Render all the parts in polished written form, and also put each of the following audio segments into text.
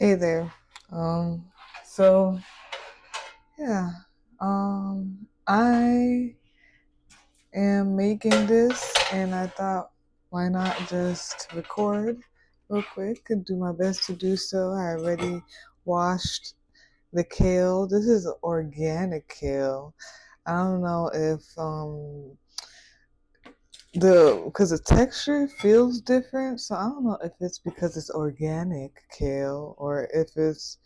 Hey there. Um, so yeah, I am making this, and I thought, why not just record real quick and do my best to do so. I already washed the kale. This is organic kale. I don't know if because the texture feels different, so I don't know if it's because it's organic kale or if it's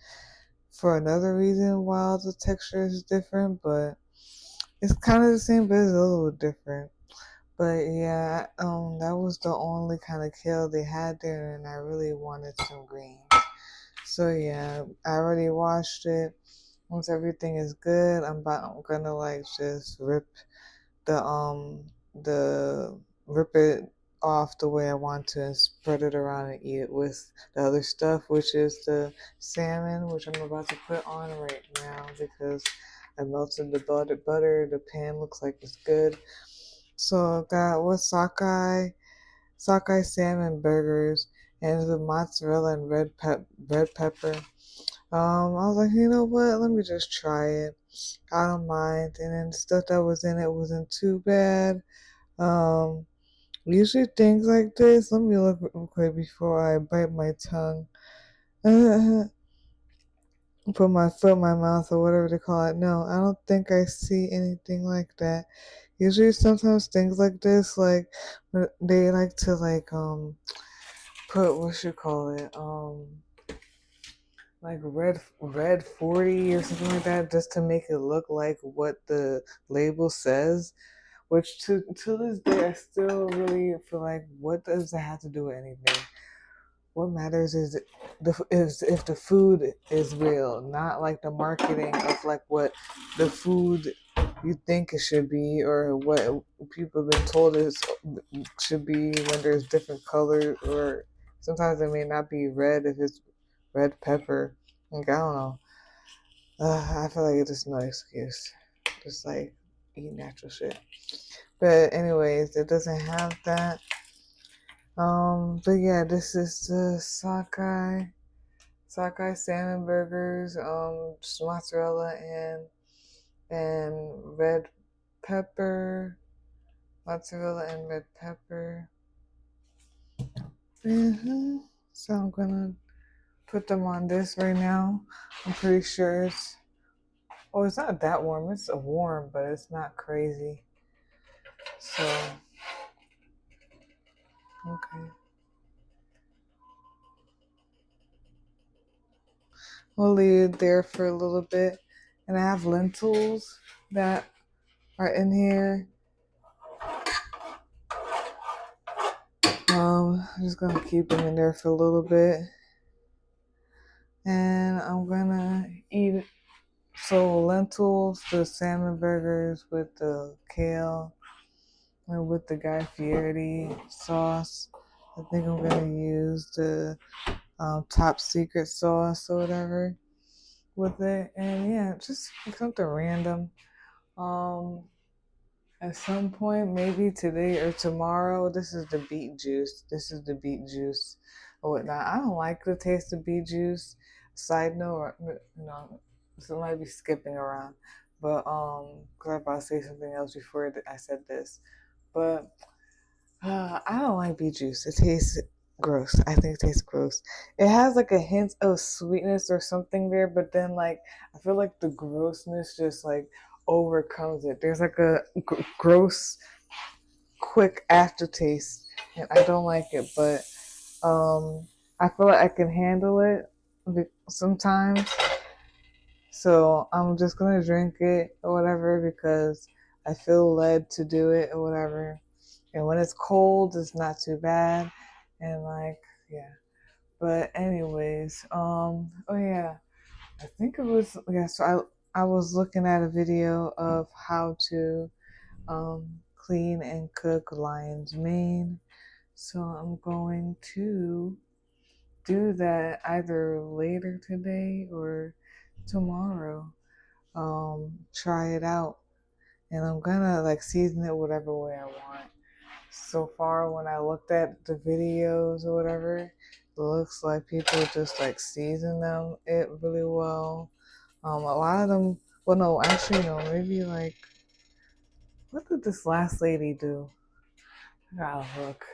for another reason why the texture is different, but it's kind of the same, but it's a little different. But yeah, that was the only kind of kale they had there, and I really wanted some greens. So yeah, I already washed it. Once everything is good, I'm gonna like just the rip it off the way I want to and spread it around and eat it with the other stuff, which is the salmon, which I'm about to put on right now because I melted the butter. The pan looks like it's good. So I got what sockeye salmon burgers and the mozzarella and red pepper. I was like, you know what? Let me just try it. I don't mind. And then the stuff that was in it wasn't too bad. Um, Usually things like this. Let me look real quick before I bite my tongue. Put my foot in my mouth or whatever they call it. No, I don't think I see anything like that. Usually, sometimes things like this, like they like to put what you call it like red 40 or something like that, just to make it look like what the label says. Which to this day, I still really feel like, what does that have to do with anything? What matters is if the food is real, not like the marketing of like what the food you think it should be or what people have been told it should be when there's different colors, or sometimes it may not be red if it's red pepper. Like, I don't know. I feel like it's just no excuse. Just like eat natural shit. But anyways, it doesn't have that. But yeah, this is the sockeye salmon burgers, just mozzarella and red pepper, mozzarella and red pepper. So I'm gonna put them on this right now. I'm pretty sure it's not that warm. It's a warm, but it's not crazy. So okay, we'll leave it there for a little bit, and I have lentils that are in here. I'm just gonna keep them in there for a little bit, and I'm gonna eat it. So lentils, the salmon burgers with the kale, and with the Guy Fieri sauce. I think I'm gonna use the top secret sauce or whatever with it, and yeah, just something random. Um, at some point, maybe today or tomorrow, this is the beet juice. This is the beet juice or whatnot. I don't like the taste of beet juice. Side note, so I might be skipping around, but because I was about to say something else before I said this, but I don't like beet juice. It tastes gross. I think it tastes gross. It has like a hint of sweetness or something there, but then like I feel like the grossness just like overcomes it. There's like a gross, quick aftertaste, and I don't like it. But I feel like I can handle it sometimes. So I'm just gonna drink it or whatever because I feel led to do it or whatever. And when it's cold, it's not too bad. And like, yeah. But anyways, oh yeah, I think it was yeah. So I was looking at a video of how to clean and cook lion's mane. So I'm going to do that either later today or tomorrow. Try it out, and I'm gonna like season it whatever way I want. So far, when I looked at the videos or whatever, looks like people just like season them it really well. A lot of them, well, no, actually, no, maybe like, what did this last lady do? I gotta look.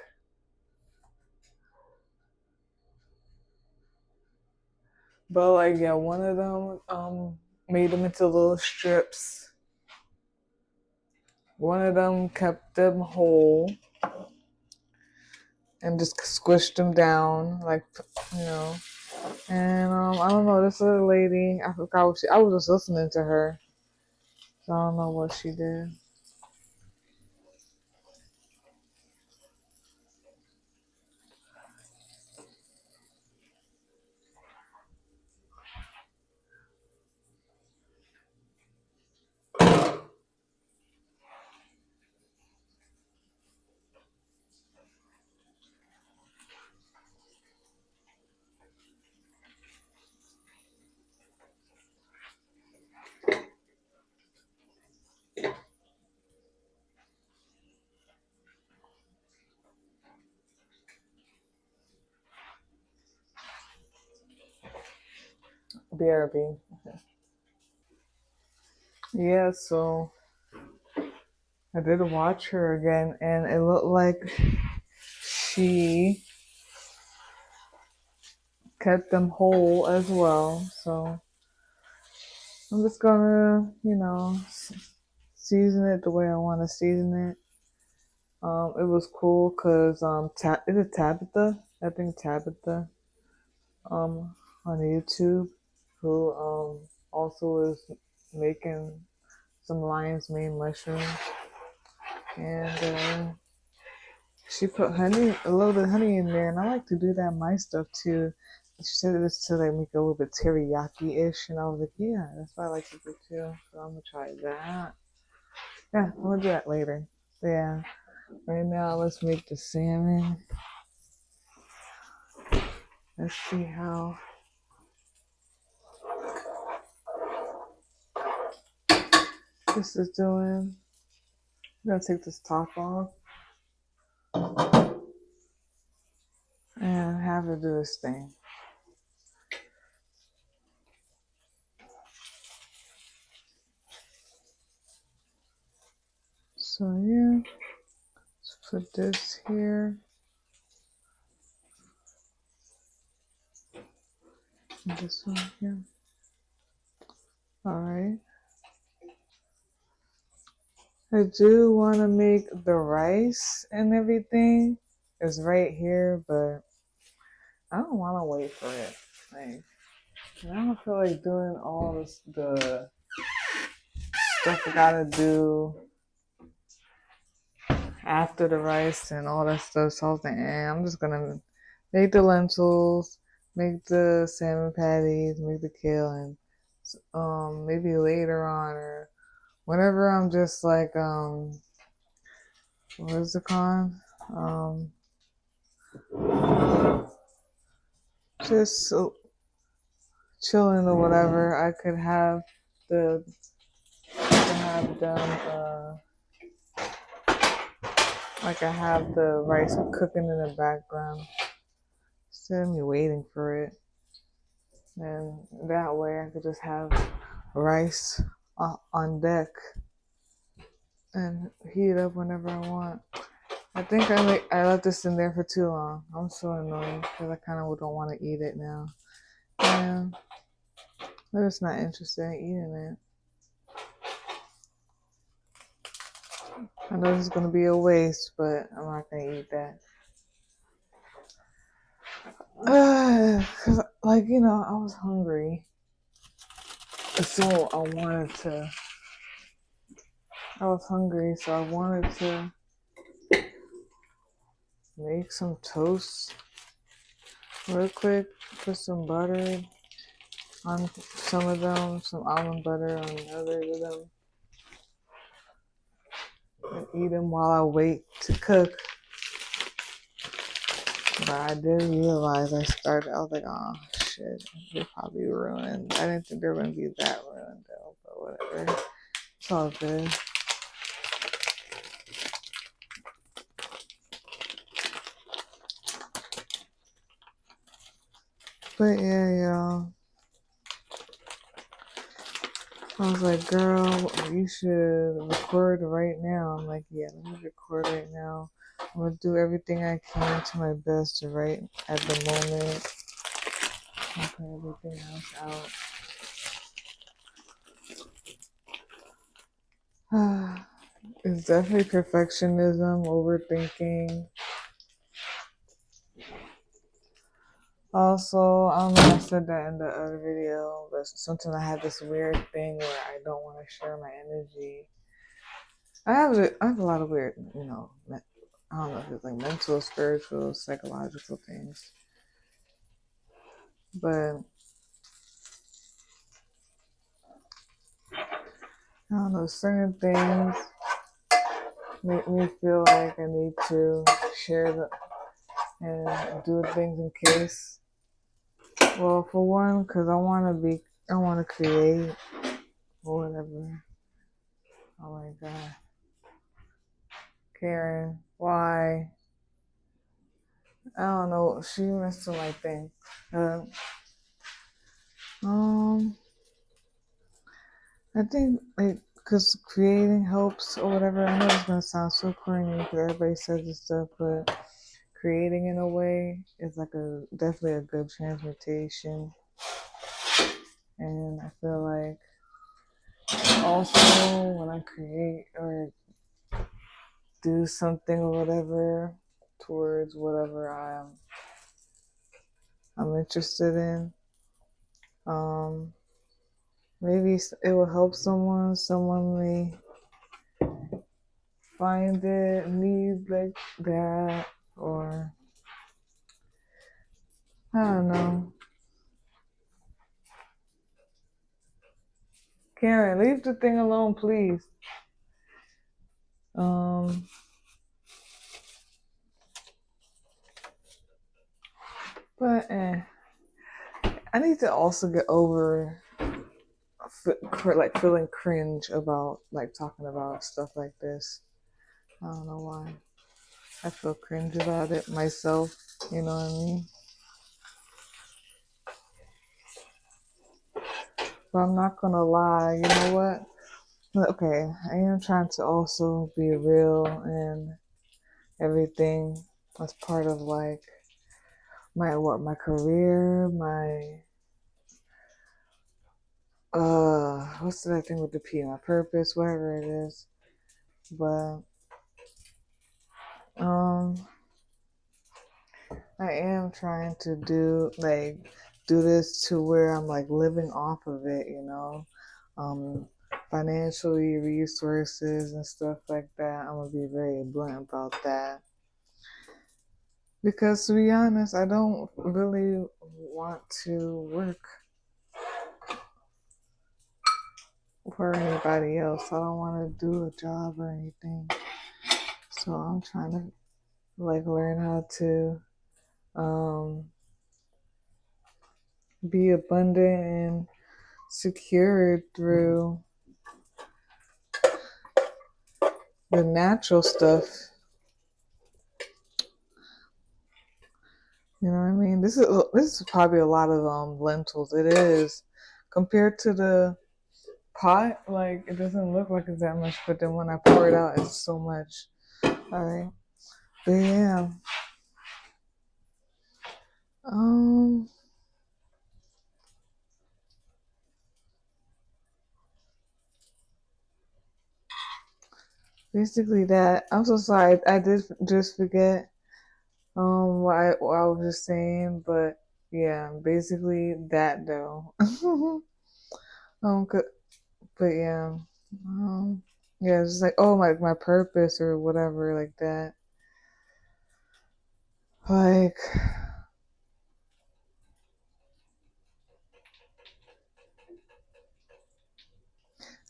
But like, yeah, one of them made them into little strips. One of them kept them whole and just squished them down, like, you know. And I don't know, this other lady, I forgot what I was just listening to her, so I don't know what she did. BRB. Yeah, so I did watch her again, and it looked like she kept them whole as well. So I'm just gonna, season it the way I want to season it. It was cool because is it Tabitha? I think Tabitha on YouTube, who also is making some lion's mane mushrooms, and she put honey, a little bit of honey in there, and I like to do that in my stuff too. She said it was to like make it a little bit teriyaki-ish, and I was like, yeah, that's what I like to do too. So I'm gonna try that. Yeah, I'm gonna do that later. Yeah. Right now, let's make the salmon. Let's see how this is doing. I'm gonna take this top off and have her do this thing. So yeah, let's put this here. And this one here. Alright. I do want to make the rice and everything. It's right here, but I don't want to wait for it. Like, I don't feel like doing all this, the stuff I gotta do after the rice and all that stuff. So I was like, I'm just gonna make the lentils, make the salmon patties, make the kale, and maybe later on or whenever I'm just like what is it called? Just chilling or whatever. I could have them like I have the rice cooking in the background instead of me waiting for it. And that way I could just have rice on deck and heat it up whenever I want. I think I left this in there for too long. I'm so annoyed because I kind of don't want to eat it now. And I'm just not interested in eating it. I know this is going to be a waste, but I'm not going to eat that. Cause like, I was hungry. So I was hungry, so I wanted to make some toast real quick, put some butter on some of them, some almond butter on others of them, and eat them while I wait to cook. But I did realize I was like, oh shit, they're probably ruined. I didn't think they were going to be that ruined though, but whatever. It's all good. But yeah, y'all. I was like, girl, you should record right now. I'm like, yeah, let me record right now. I'm gonna do everything I can to my best to write at the moment. I'll put everything else out. It's definitely perfectionism, overthinking. Also, I don't know if I said that in the other video, but sometimes I have this weird thing where I don't want to share my energy. I have a lot of weird, I don't know if it's like mental, spiritual, psychological things. But I don't know, certain things make me feel like I need to share and do things in case. Well, for one, because I want to create or whatever. Oh my God. Karen, why? I don't know. She messed up my thing. Uh, um, I think like because creating helps or whatever. I know it's gonna sound so corny because everybody says this stuff, but creating in a way is like definitely a good transmutation, and I feel like also when I create or do something or whatever towards whatever I'm interested in, um, maybe it will help someone. Someone may find it, need like that, or I don't know. Karen, leave the thing alone, please. Um, but I need to also get over like feeling cringe about like talking about stuff like this. I don't know why. I feel cringe about it myself. You know what I mean? But I'm not gonna lie. You know what? Okay, I am trying to also be real and everything. That's part of like my career, my what's that thing with the P? My purpose, whatever it is. But um, I am trying to do this to where I'm like living off of it, um, financially, resources and stuff like that. I'm gonna be very blunt about that because to be honest, I don't really want to work for anybody else. I don't want to do a job or anything. So I'm trying to like learn how to um, be abundant and secured through the natural stuff. You know what I mean? This is probably a lot of lentils. It is compared to the pot. Like it doesn't look like it's that much, but then when I pour it out, it's so much. All right, but yeah, um, basically that. I'm so sorry. I did just forget what I was just saying, but yeah, basically that though. um, but yeah, um, yeah, it's just like oh my purpose or whatever like that. Like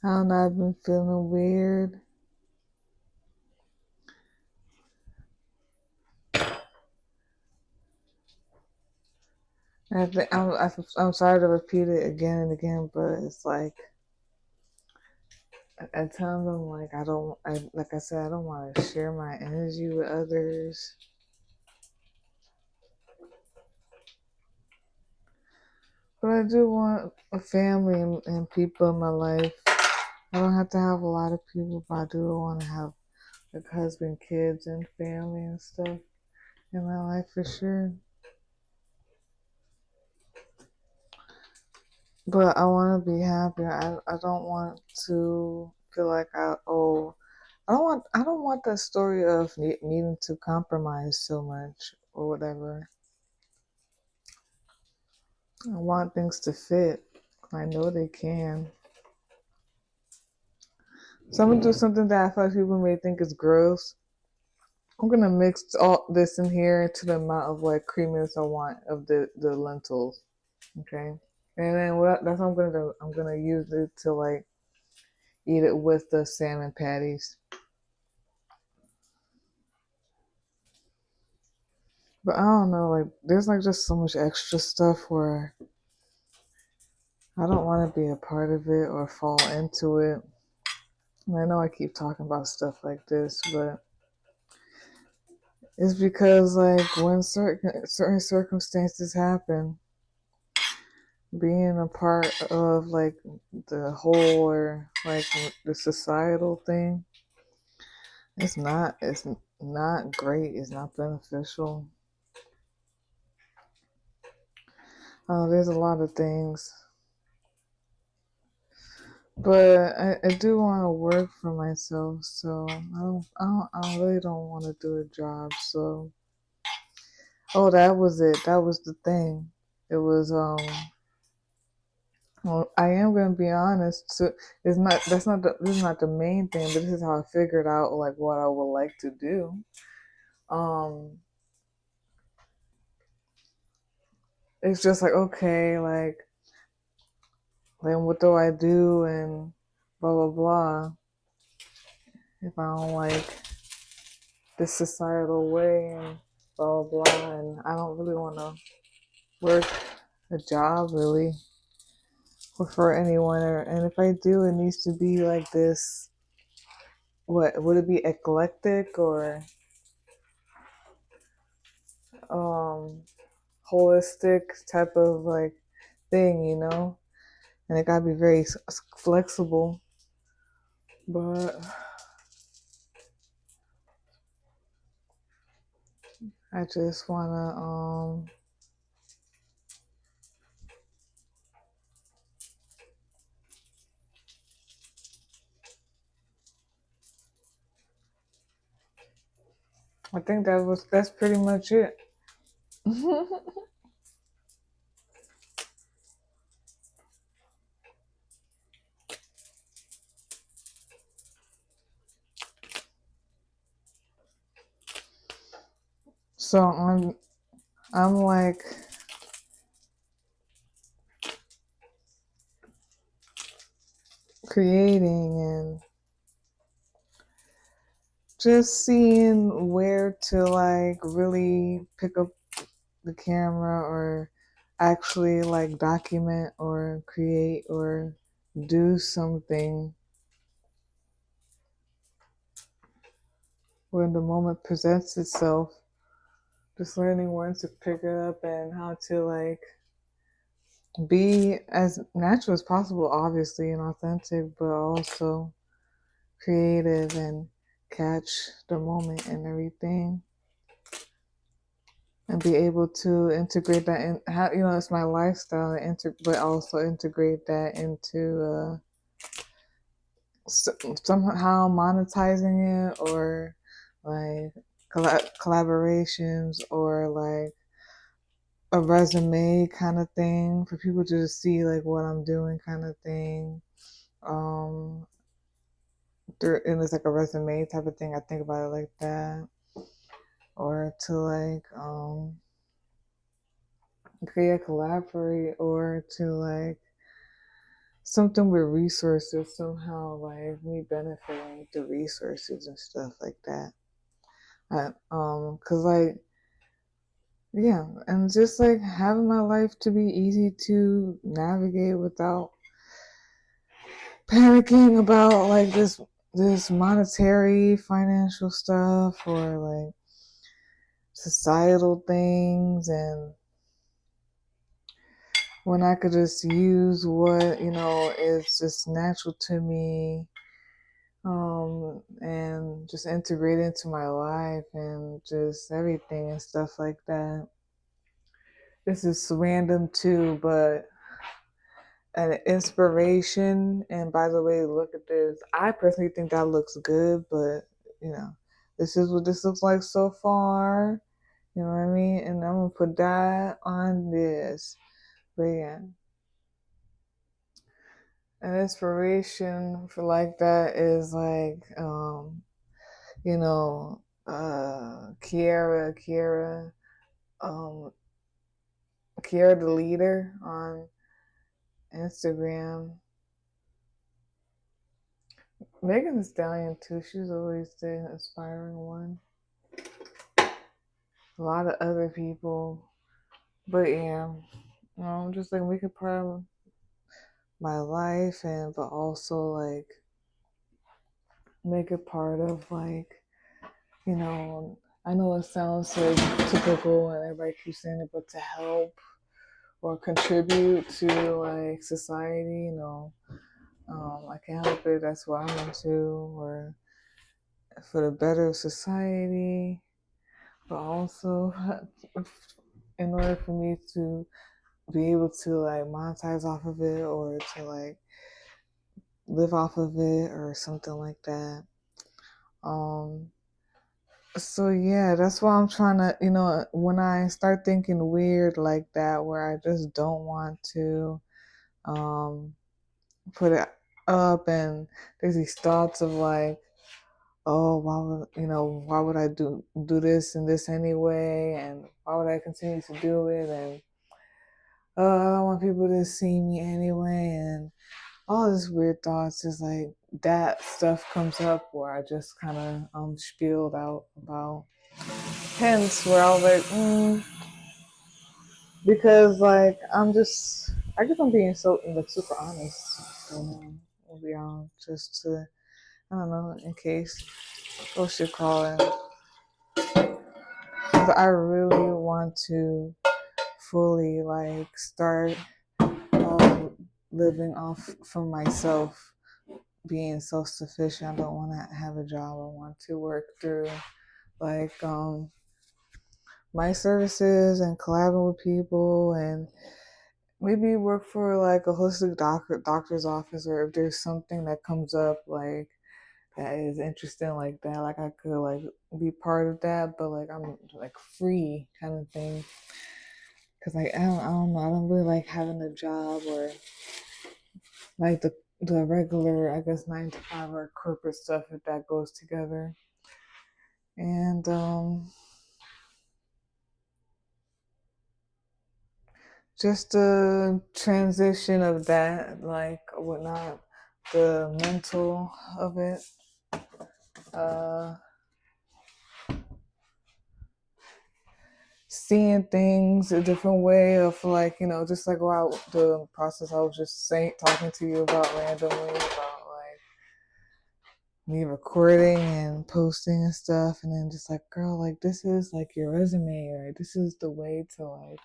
I don't know, I've been feeling weird. I think I'm sorry to repeat it again and again, but it's like at times I'm like like I said I don't want to share my energy with others. But I do want a family and people in my life. I don't have to have a lot of people, but I do want to have like husband, kids, and family and stuff in my life for sure. But I want to be happy. I don't want to feel like I don't want that story of needing to compromise so much or whatever. I want things to fit. I know they can. So I'm gonna do something that I feel like people may think is gross. I'm gonna mix all this in here to the amount of like creaminess I want of the lentils. Okay. And then that's what I'm gonna do. I'm gonna use it to like eat it with the salmon patties. But I don't know, like there's like just so much extra stuff where I don't want to be a part of it or fall into it. And I know I keep talking about stuff like this, but it's because like when certain circumstances happen, being a part of like the whole or like the societal thing, it's not great. It's not beneficial. There's a lot of things, but I do want to work for myself. So I really don't want to do a job. So oh, that was it. That was the thing. It was Well, I am gonna be honest. So it's not. That's not. This is not the main thing. But this is how I figured out like what I would like to do. Um, it's just like okay, like then what do I do and blah blah blah. If I don't like this societal way and blah blah blah, and I don't really want to work a job really or for anyone. Or and if I do, it needs to be like this. What would it be eclectic or um holistic type of like thing, you know? And it gotta be very flexible. But I just wanna, I think that's pretty much it. So I'm like creating and just seeing where to like really pick up the camera or actually like document or create or do something when the moment presents itself. Just learning when to pick it up and how to like be as natural as possible, obviously, and authentic, but also creative and catch the moment and everything. And be able to integrate that in, how you know, it's my lifestyle, but also integrate that into somehow monetizing it or like collaborations or like a resume kind of thing for people to just see like what I'm doing kind of thing. Um, and it's like a resume type of thing. I think about it like that, or to like create, collaborate, or to like something with resources somehow, like me benefiting the resources and stuff like that. Cause like yeah, and just like having my life to be easy to navigate without panicking about like this monetary financial stuff or like societal things and when I could just use what, is just natural to me, and just integrate into my life and just everything and stuff like that. This is random too, but an inspiration. And by the way, look at this. I personally think that looks good, but you know, this is what this looks like so far. You know what I mean? And I'm gonna put that on this. But yeah, an inspiration for like that is like, Kiara, um, Kiara the leader on Instagram. Megan Thee Stallion too. She's always the inspiring one. A lot of other people, but yeah, just like make it part of my life, and but also like make it part of like, you know, I know it sounds like typical and everybody keeps saying it, but to help or contribute to like society, I can't help it. That's what I'm into, or for the better of society, but also in order for me to be able to like monetize off of it or to like live off of it or something like that. So yeah, that's why I'm trying to, when I start thinking weird like that, where I just don't want to um, put it up, and there's these thoughts of like, oh, why would I do this and this anyway, and why would I continue to do it, and I don't want people to see me anyway, and all this weird thoughts is like that stuff comes up where I just kind of spieled out about. Hence, where I was like, because like I guess I'm being so like super honest. I'll be honest, just to, I don't know, in case what you call it. But I really want to fully like start living off from myself, being self sufficient. I don't want to have a job. I want to work through like my services and collaborate with people, and maybe work for like a holistic doctor's office, or if there's something that comes up like that is interesting like that, like I could like be part of that, but like I'm like free kind of thing. Cause like I don't know, I don't really like having a job or like the regular, I guess, 9 to 5 or corporate stuff, if that goes together. And just the transition of that, like whatnot, the mental of it. Uh, Seeing things a different way of like, just like wow, the process I was just saying, talking to you about randomly about like me recording and posting and stuff, and then just like, girl, like this is like your resume, or this is the way to like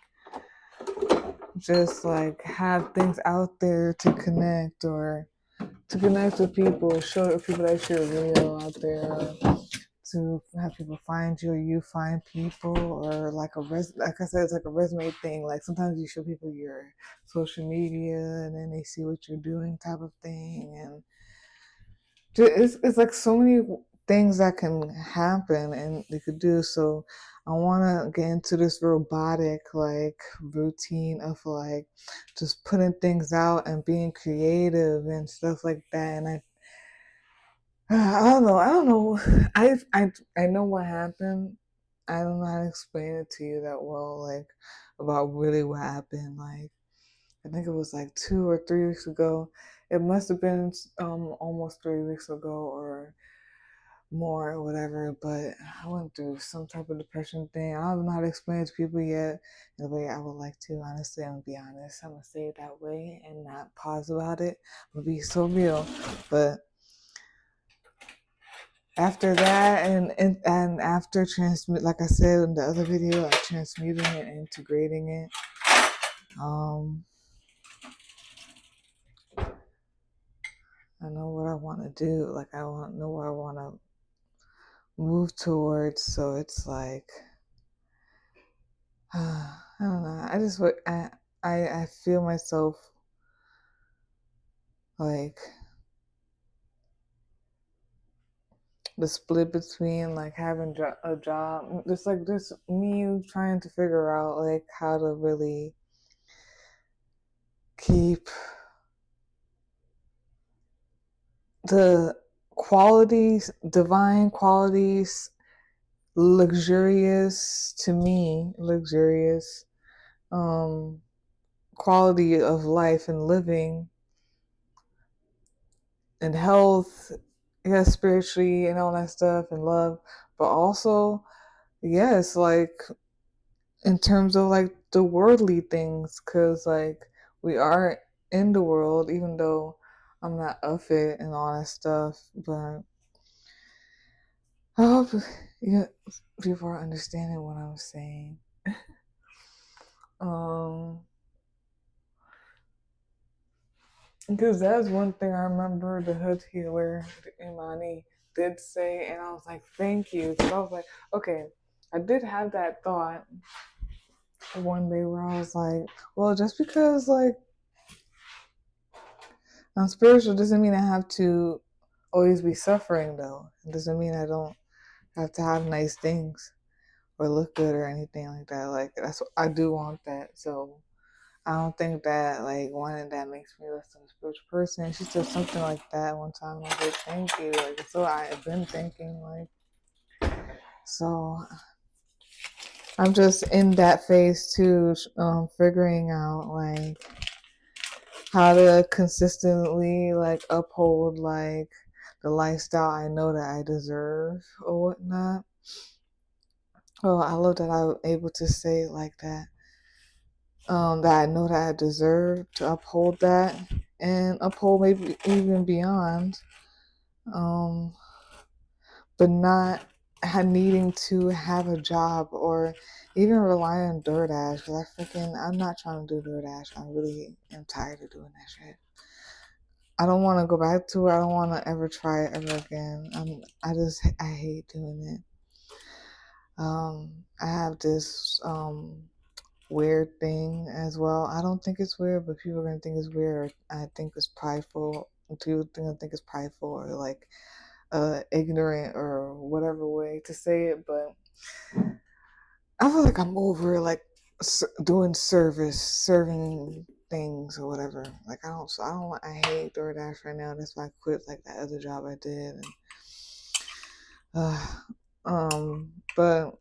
just like have things out there to connect, or to connect with people, show people that you're real out there, to have people find you, or you find people, or like like I said, it's like a resume thing. Like sometimes you show people your social media, and then they see what you're doing, type of thing, and it's like so many things that can happen and they could do. So I want to get into this robotic like routine of like just putting things out and being creative and stuff like that. And I don't know. I know what happened. I don't know how to explain it to you that well, like about really what happened. Like I think it was like 2 or 3 weeks ago. It must have been almost 3 weeks ago or more or whatever. But I went through some type of depression thing. I don't know how to explain it to people yet the way I would like to. Honestly, I'm gonna be honest. I'm gonna say it that way and not pause about it. I'm gonna be so real, but after that, and after transmit, like I said in the other video, like transmuting it and integrating it, want to do. Like I want to know where I want to move towards. So it's like I don't know. I feel myself like the split between like having a job, just like this me trying to figure out like how to really keep the qualities, divine qualities, luxurious to me, luxurious um, quality of life and living and health, yeah, spiritually and all that stuff and love, but also, yes, like in terms of like the worldly things, because like we are in the world, even though I'm not of it and all that stuff, but I hope yeah, people are understanding what I'm saying. Um, because that's one thing I remember the hood healer, the Imani, did say, and I was like, thank you. Because I was like, okay, I did have that thought one day where I was like, well, just because like I'm spiritual doesn't mean I have to always be suffering, though. It doesn't mean I don't have to have nice things or look good or anything like that. Like that's what I do want that. So I don't think that like wanting that makes me less of a spiritual person. She said something like that one time. I was like, thank you. Like so I have been thinking like so I'm just in that phase too, figuring out like how to consistently like uphold like the lifestyle I know that I deserve or whatnot. Oh, I love that I'm able to say it like that. That I know that I deserve to uphold that and uphold maybe even beyond. Um, but not needing to have a job or even rely on DoorDash because I'm not trying to do DoorDash. I really am tired of doing that shit. I don't want to go back to it. I don't want to ever try it ever again. I hate doing it. I have this weird thing as well. I don't think it's weird, but people are gonna think it's weird. Or I think it's prideful. People think it's prideful or like ignorant or whatever way to say it. But I feel like I'm over like doing serving things or whatever. Like I hate DoorDash right now. That's why I quit like that other job I did. And, but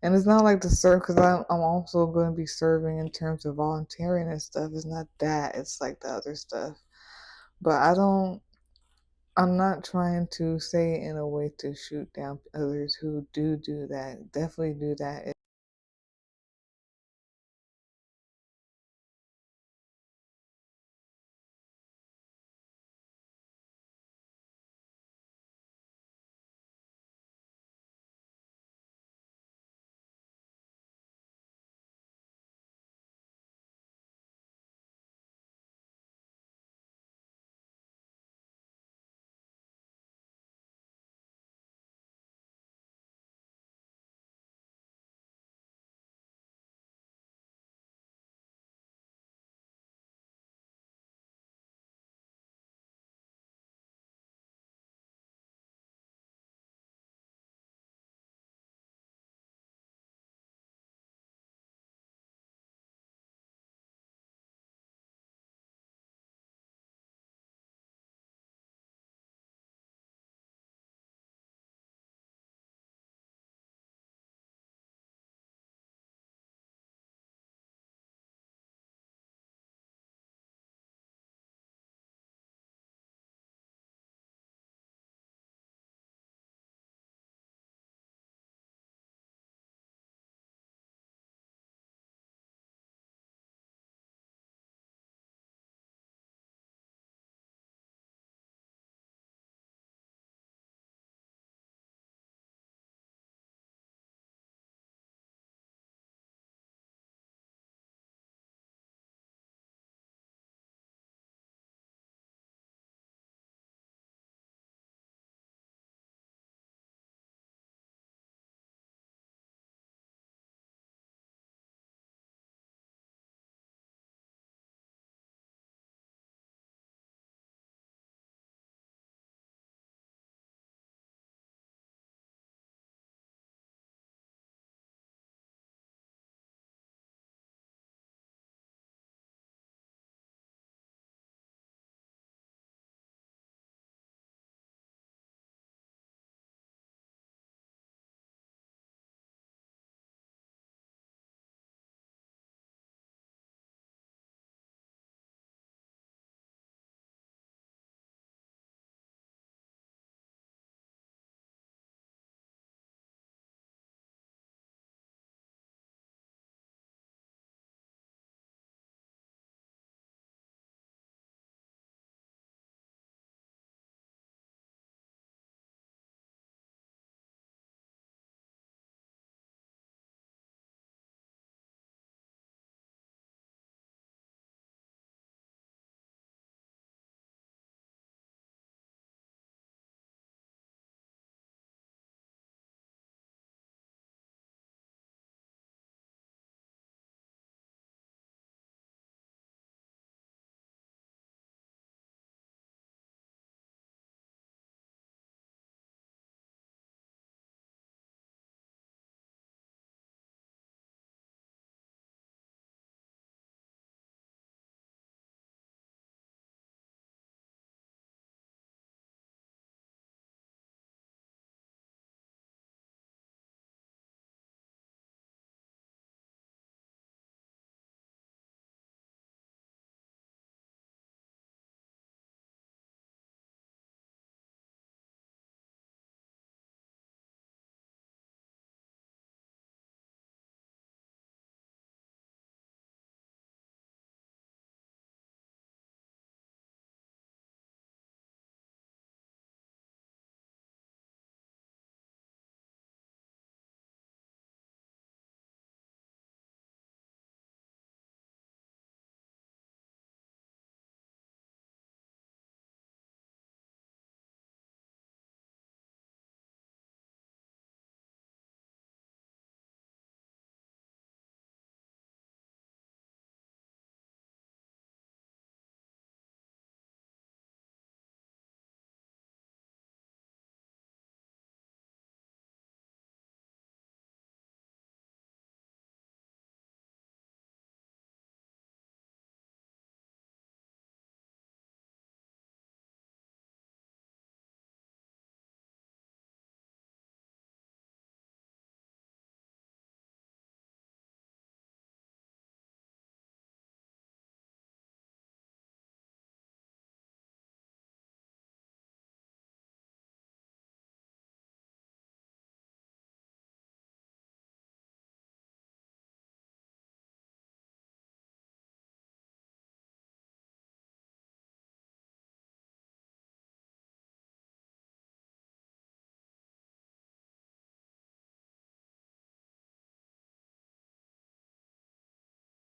and it's not like the serve because I'm also going to be serving in terms of volunteering and stuff. It's not that. It's like the other stuff. But I'm not trying to say it in a way to shoot down others who do that. Definitely do that.